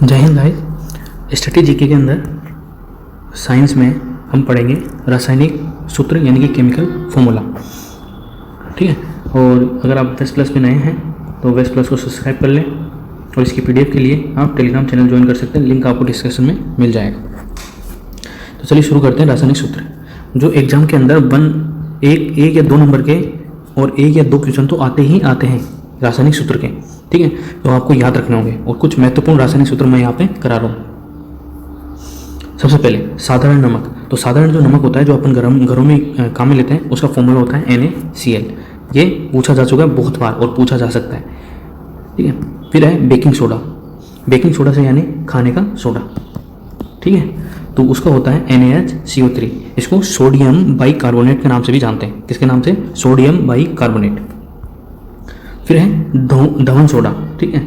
जय Hind guys. Study GK के अंदर साइंस में हम पढ़ेंगे रासायनिक सूत्र यानी कि केमिकल फॉर्मूला। ठीक है, और अगर आप वेस्ट प्लस पे नए हैं तो वेस्ट प्लस को सब्सक्राइब कर लें और इसकी पीडीएफ के लिए आप टेलीग्राम चैनल ज्वाइन कर सकते हैं, लिंक आपको डिस्क्रिप्शन में मिल जाएगा। तो चलिए शुरू करते हैं। रासायनिक सूत्र जो एग्जाम के अंदर एक या दो नंबर के और एक या दो क्वेश्चन तो आते ही आते हैं रासायनिक सूत्र के। ठीक है, तो आपको याद रखने होंगे और कुछ महत्वपूर्ण रासायनिक सूत्र मैं यहाँ पे करा रहा हूँ। सबसे पहले साधारण नमक। तो साधारण जो नमक होता है जो अपन घरों में काम में लेते हैं उसका फॉर्मूला होता है NaCl। ये पूछा जा चुका है बहुत बार और पूछा जा सकता है। ठीक है, फिर है बेकिंग सोडा। बेकिंग सोडा से यानी खाने का सोडा। ठीक है, तो उसका होता है NaHCO3। इसको सोडियम बाइकार्बोनेट के नाम से भी जानते हैं। किसके नाम से? Sodium bicarbonate. फिर है धवन सोडा। ठीक है,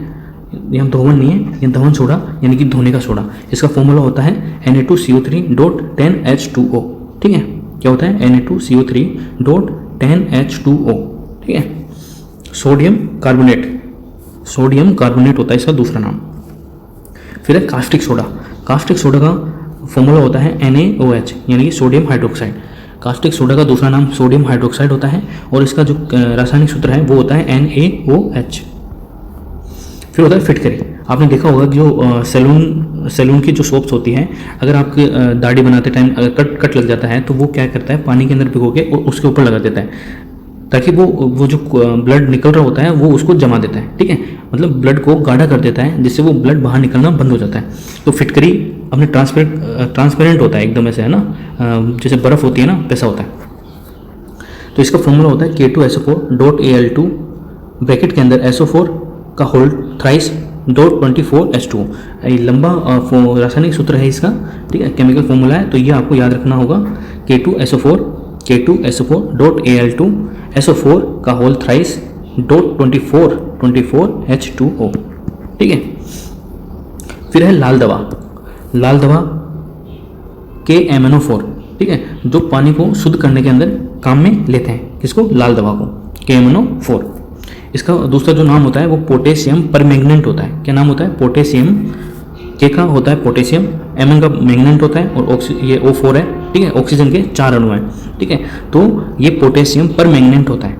ये हम धोवन नहीं है, ये धवन सोडा यानी कि धोने का सोडा। इसका फॉर्मूला होता है Na2CO3.10H2O। ठीक है, क्या होता है? Na2CO3.10H2O। ठीक है, सोडियम कार्बोनेट। सोडियम कार्बोनेट होता है इसका दूसरा नाम। फिर है कास्टिक सोडा। कास्टिक सोडा का फॉर्मूला होता है NaOH यानी कि सोडियम हाइड्रोक्साइड। कास्टिक सोडा का दूसरा नाम सोडियम हाइड्रोक्साइड होता है और इसका जो रासायनिक सूत्र है वो होता है NaOH। फिर होता है फिटकरी। आपने देखा होगा कि जो सैलून की जो सोप्स होती हैं, अगर आपके दाढ़ी बनाते टाइम अगर कट लग जाता है तो वो क्या करता है, पानी के अंदर भिगो के और उसके ऊपर लगा देता है ताकि वो जो ब्लड निकल रहा होता है वो उसको जमा देता है। ठीक है, मतलब ब्लड को गाढ़ा कर देता है जिससे वो ब्लड बाहर निकलना बंद हो जाता है। तो फिटकरी अपने ट्रांसपेरेंट होता है एकदम, ऐसे है ना, जैसे बर्फ़ होती है ना वैसा होता है। तो इसका फॉर्मूला होता है K2SO4.Al2 ब्रैकेट के अंदर SO4 का होल थ्राइस .24H2O। ये लंबा रासायनिक सूत्र है इसका। ठीक है, केमिकल फॉर्मूला है, तो ये आपको याद रखना होगा। K2SO4.Al2 SO4 का होल थ्राइस .24H2O। ठीक है, फिर है लाल दवा। लाल दवा KMnO4। ठीक है, जो पानी को शुद्ध करने के अंदर काम में लेते हैं। किसको? लाल दवा को, KMnO4। इसका दूसरा जो नाम होता है वो पोटेशियम परमैंगनेट होता है। क्या नाम होता है? पोटेशियम। K का होता है पोटेशियम, Mn का मैंगनेट होता है और ये O4 है। ठीक है, ऑक्सीजन के 4 अणु हैं। ठीक है, तो ये पोटेशियम परमैंगनेट होता है।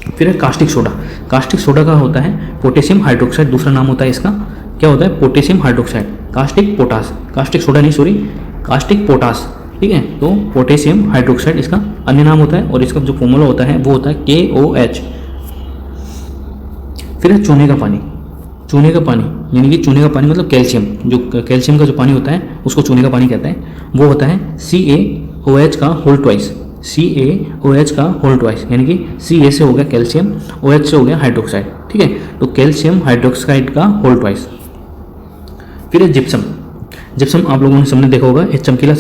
फिर है कास्टिक सोडा। कास्टिक सोडा का होता है पोटेशियम हाइड्रोक्साइड, दूसरा नाम होता है इसका। क्या होता है? Potassium hydroxide. Caustic potash, caustic soda नहीं, सॉरी, कास्टिक पोटास। ठीक है, तो पोटेशियम हाइड्रोक्साइड इसका अन्य नाम होता है और इसका जो फॉर्मूला होता है वो होता है KOH। फिर है चूने का पानी। चूने का पानी यानी कि चूने का पानी मतलब कैल्शियम, जो कैल्शियम का जो पानी होता है उसको चूने का पानी कहते हैं। वो होता है CaOH का होल ट्वाइस। CaOH का होल ट्वाइस यानी कि Ca से हो गया कैल्शियम, OH से हो गया हाइड्रोक्साइड। ठीक है, तो कैल्शियम हाइड्रोक्साइड का होल ट्वाइस। फिर है जिप्सम। जिप्सम आप लोगों ने सबने देखा होगा, एक चमकीली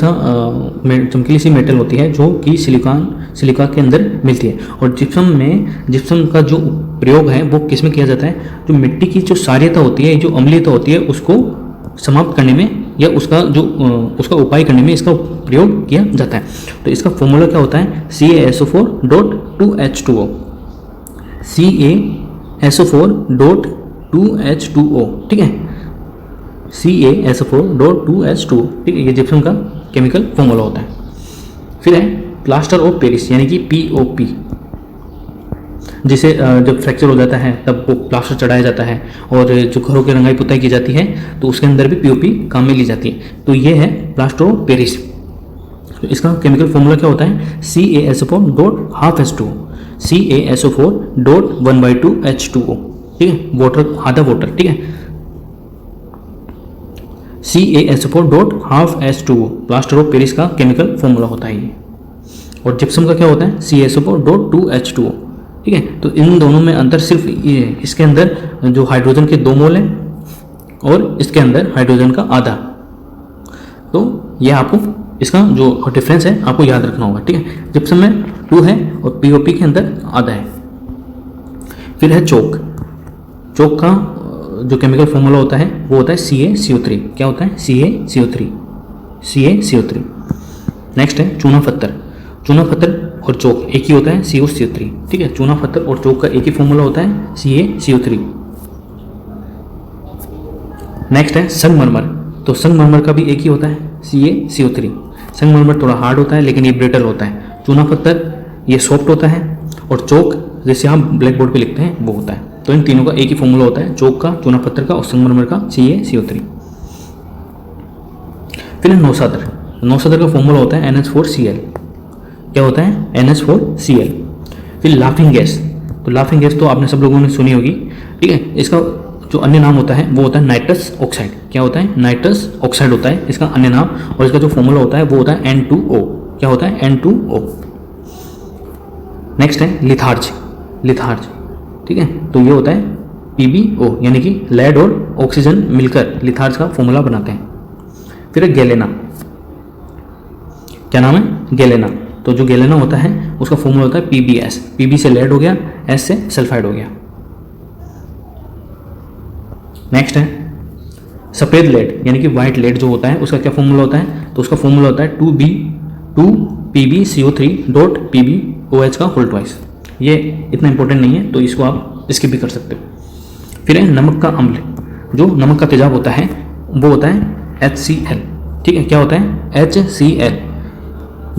सी मेटल होती है जो कि सिलिका के अंदर मिलती है। और जिप्सम का जो प्रयोग है वो किस में किया जाता है? जो मिट्टी की जो क्षारीयता होती है, जो अम्लीयता होती है, उसको समाप्त करने में या उसका उपाय करने में इसका प्रयोग किया जाता है। तो इसका फॉर्मूला क्या होता है? CaSO4.2H2O। CaSO4.2H2O। ठीक है, CaSO4.2H2O। ठीक है, ये जिप्सम का केमिकल फॉर्मूला होता है। फिर है प्लास्टर ऑफ पेरिस यानी कि POP, जिसे जब फ्रैक्चर हो जाता है तब वो प्लास्टर चढ़ाया जाता है और जो घरों की रंगाई पुताई की जाती है तो उसके अंदर भी POP काम में ली जाती है। तो ये है प्लास्टर ऑफ पेरिस। तो इसका केमिकल फॉर्मूला क्या होता है? CaSO4.12H2O। CaSO4.1/2H2O। ठीक है, वाटर, आधा वाटर। ठीक है, CaSO4.12H2O प्लास्टर ऑफ पेरिस का केमिकल फॉर्मूला होता है ये। और जिप्सम का क्या होता है? CaSO4.2H2O। ठीक है, तो इन दोनों में अंतर सिर्फ ये है, इसके अंदर जो हाइड्रोजन के 2 मोल हैं और इसके अंदर हाइड्रोजन का आधा। तो ये आपको इसका जो डिफरेंस है आपको याद रखना होगा। ठीक है, जिप्सम में 2 है और POP के अंदर आधा है। फिर है चोक। चोक का जो केमिकल फॉर्मूला होता है वो होता है CaCO3। क्या होता है? CaCO3। नेक्स्ट है चूना पत्थर। चूना पत्थर और चौक एक ही होता है CO3। ठीक है, चूना पत्थर और चौक का एक ही फॉर्मूला होता है CaCO3। नेक्स्ट है संगमरमर। तो संगमरमर का भी एक ही होता है CaCO3। संगमरमर थोड़ा हार्ड होता है लेकिन ये ब्रिटल होता है। चूना पत्थर ये सॉफ्ट होता है, और चौक जैसे हम ब्लैक बोर्ड पे लिखते हैं वो होता है। तो इन तीनों का एक ही फॉर्मूला होता है, चौक का, चूना पत्थर का और संगमरमर का CaCO3। फिर है नौसादर। नौसादर का फॉर्मूला होता है NH4Cl। क्या होता है? NH4Cl। फिर लाफिंग गैस। तो लाफिंग गैस तो आपने सब लोगों ने सुनी होगी, ठीक है। इसका जो अन्य नाम होता है वो होता है नाइट्रस ऑक्साइड। क्या होता है? नाइट्रस ऑक्साइड होता है इसका अन्य नाम, और इसका जो फॉर्मूला होता है वो होता है N2O। क्या होता है? N2O। नेक्स्ट है लिथार्ज। लिथार्ज, ठीक है। तो ये होता है PbO, यानी कि लेड और ऑक्सीजन मिलकर लिथार्ज का फॉर्मूला बनाते हैं। फिर है गैलेना। क्या नाम है? गैलेना। तो जो गैलेना होता है उसका फॉर्मूला होता है PbS। Pb से लेड हो गया, S से सल्फाइड हो गया। नेक्स्ट है सफ़ेद लेड, यानी कि वाइट लेड जो होता है उसका क्या फॉर्मूला होता है? तो उसका फॉर्मूला होता है 2PbCO3.PbOH का होल ट्वाइस। ये इतना इंपॉर्टेंट नहीं है तो इसको आप स्किप भी कर सकते हो। फिर है नमक का अम्ल। जो नमक का तेजाब होता है वो होता है HCl, ठीक है। क्या होता है? HCl।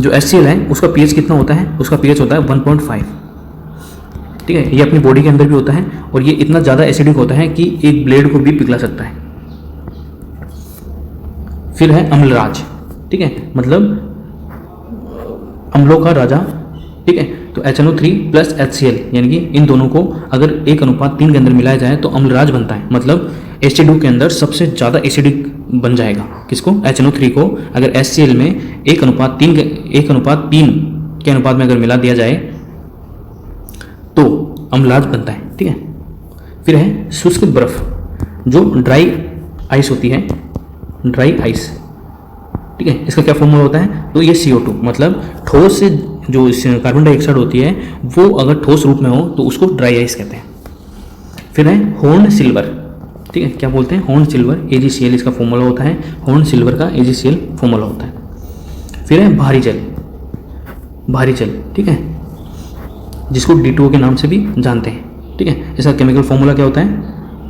जो HCl है उसका pH कितना होता है? उसका pH होता है 1.5, ठीक है। ये अपनी बॉडी के अंदर भी होता है और ये इतना ज़्यादा एसिडिक होता है कि एक ब्लेड को भी पिघला सकता है। फिर है अम्लराज, ठीक है, मतलब अम्लों का राजा, ठीक है। तो HNO3 प्लस HCl, यानी कि इन दोनों को अगर 1:3 के अंदर मिलाया जाए तो अम्लराज बनता है। मतलब H2 के अंदर सबसे ज़्यादा एसिडिक बन जाएगा। किसको? HNO3 को अगर HCl में 1:3 के अनुपात में अगर मिला दिया जाए तो अम्लराज बनता है, ठीक है। फिर है शुष्क बर्फ, जो ड्राई आइस होती है, ड्राई आइस, ठीक है। इसका क्या फॉर्मूला होता है? तो ये CO2, मतलब ठोस से जो कार्बन डाइऑक्साइड होती है वो अगर ठोस रूप में हो तो उसको ड्राई आइस कहते हैं। फिर है हॉर्न सिल्वर, ठीक है। क्या बोलते हैं? हॉर्न सिल्वर, AgCl इसका फॉर्मूला होता है। हॉर्न सिल्वर का AgCl फॉर्मूला होता है। फिर है भारी जल। भारी जल, ठीक है, जिसको D2O के नाम से भी जानते हैं, ठीक है। इसका केमिकल फॉर्मूला क्या होता है?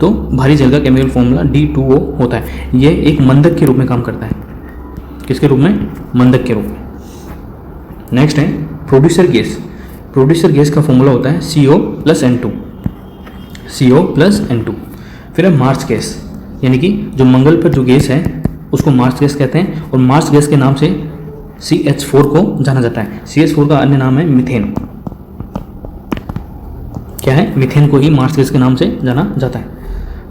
तो भारी जल का केमिकल फॉर्मूला D2O होता है। ये एक मंदक के रूप में काम करता है। किसके रूप में? मंदक के रूप में। नेक्स्ट है प्रोड्यूसर गैस। प्रोड्यूसर गैस का फॉर्मूला होता है CO plus N2। CO plus N2। फिर है मार्स गैस, यानी कि जो मंगल पर जो गैस है उसको मार्स गैस कहते हैं, और मार्स गैस के नाम से CH4 को जाना जाता है। CH4 का अन्य नाम है मीथेन। क्या है? मीथेन को ही मार्स गैस के नाम से जाना जाता है।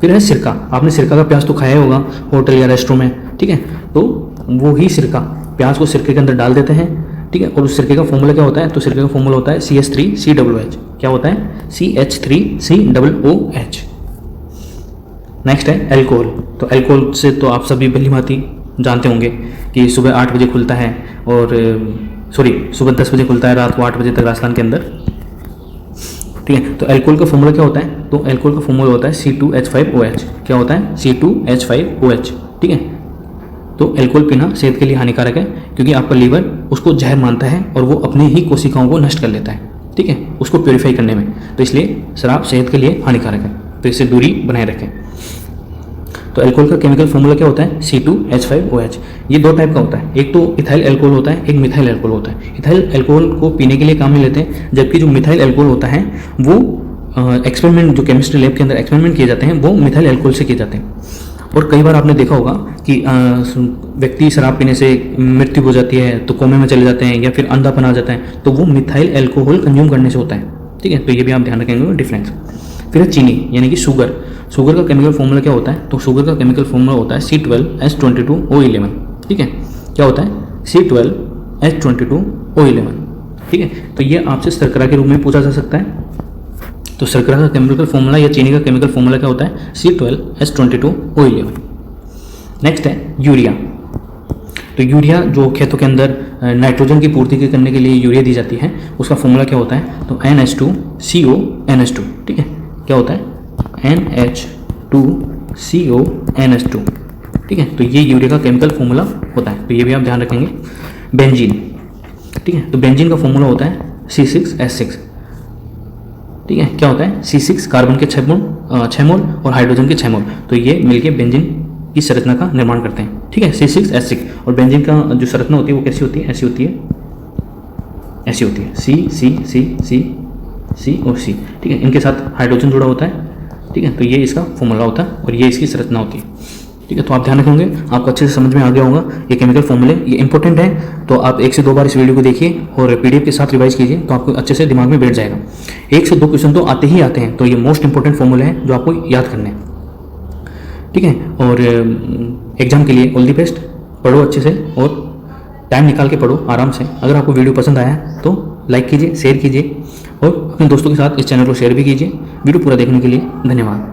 फिर है सिरका। आपने सिरका का प्याज तो खाया होगा होटल या रेस्टोरेंट में, ठीक है। तो वो ही सिरका, प्याज को सिरके के अंदर डाल देते हैं, ठीक है। और उस सिरके का फॉर्मूला क्या होता है? तो सिरके का फॉर्मूला होता है CH3COOH। क्या होता है? CH3COOH। नेक्स्ट है अल्कोहल। तो अल्कोहल से तो आप सभी भली भांति जानते होंगे कि सुबह 8 बजे खुलता है और सुबह 10 बजे खुलता है, रात को 8 बजे तक राजस्थान के अंदर, ठीक है। तो अल्कोहल का फॉर्मूला क्या होता है? तो अल्कोहल का फॉर्मूला होता है C2H5OH। क्या होता है? C2H5OH, ठीक है। तो अल्कोहल पीना सेहत के लिए हानिकारक है, क्योंकि आपका लीवर उसको जहर मानता है और वो अपने ही कोशिकाओं को नष्ट कर लेता है, ठीक है, उसको प्योरीफाई करने में। तो इसलिए शराब सेहत के लिए हानिकारक है, तो इससे दूरी बनाए रखें। तो अल्कोहल का केमिकल फॉर्मूला क्या होता है? C2H5OH। ये दो टाइप का होता है, एक तो इथाइल अल्कोहल होता है, एक मिथाइल अल्कोहल होता है। इथाइल अल्कोहल को पीने के लिए काम में लेते हैं, जबकि जो मिथाइल अल्कोहल होता है वो एक्सपेरिमेंट, जो केमिस्ट्री लैब के अंदर एक्सपेरिमेंट किए जाते हैं वो मिथाइल अल्कोहल से किए जाते हैं। और कई बार आपने देखा होगा कि व्यक्ति शराब पीने से मृत्यु हो जाती है, तो कोमे में चले जाते हैं या फिर अंधापन आ जाता है, तो वो मिथाइल अल्कोहल कंज्यूम करने से होता है, ठीक है। तो ये भी आप ध्यान रखेंगे डिफरेंस। फिर है चीनी, यानी कि शुगर। शुगर का केमिकल फॉर्मूला क्या होता है? तो शुगर का केमिकल फॉर्मूला होता है C12H22O11, ठीक है। क्या होता है? C12H22O11, ठीक है। तो ये आपसे शर्करा के रूप में पूछा जा सकता है। तो शर्करा का केमिकल फॉर्मूला या चीनी का केमिकल फॉर्मूला क्या होता है? C12H22O11। नेक्स्ट है यूरिया। तो यूरिया जो खेतों के अंदर नाइट्रोजन की पूर्ति करने के लिए यूरिया दी जाती है, उसका फॉर्मूला क्या होता है? तो NH2CONH2, ठीक है। क्या होता है? NH2CONH2, ठीक है। तो ये यूरिया का केमिकल फॉर्मूला होता है, तो ये भी आप ध्यान रखेंगे। बेंजीन, ठीक है। तो बेंजीन का फॉर्मूला होता है C6H6, ठीक है। क्या होता है? C6 कार्बन के 6 मोल और हाइड्रोजन के 6 मोल, तो ये मिलके बेंजीन की संरचना का निर्माण करते हैं। ठीक है, C6H6। और बेंजीन का जो संरचना होती है वो कैसी होती है, ऐसी होती है, ऐसी होती है, C C C C C और C। ठीक है, इनके साथ हाइड्रोजन जुड़ा होता है। ठीक है, तो ये इसका फॉर्मूला होता है और ये इसकी संरचना होती है। ठीक है, तो आप ध्यान रखेंगे, आपको अच्छे से समझ में आ गया होगा ये केमिकल फॉर्मूले, ये इंपॉर्टेंट है। तो आप 1 से 2 बार इस वीडियो को देखिए और पीडीएफ के साथ रिवाइज कीजिए, तो आपको अच्छे से दिमाग में बैठ जाएगा। 1 से 2 क्वेश्चन तो आते ही आते हैं, तो ये मोस्ट इंपॉर्टेंट फॉर्मूले हैं जो आपको याद करने हैं। ठीक है, और एग्जाम के लिए ऑल दी बेस्ट, पढ़ो अच्छे से और टाइम निकाल के पढ़ो आराम से। अगर आपको वीडियो पसंद आया तो लाइक कीजिए, शेयर कीजिए और अपने दोस्तों के साथ इस चैनल को शेयर भी कीजिए। वीडियो पूरा देखने के लिए धन्यवाद।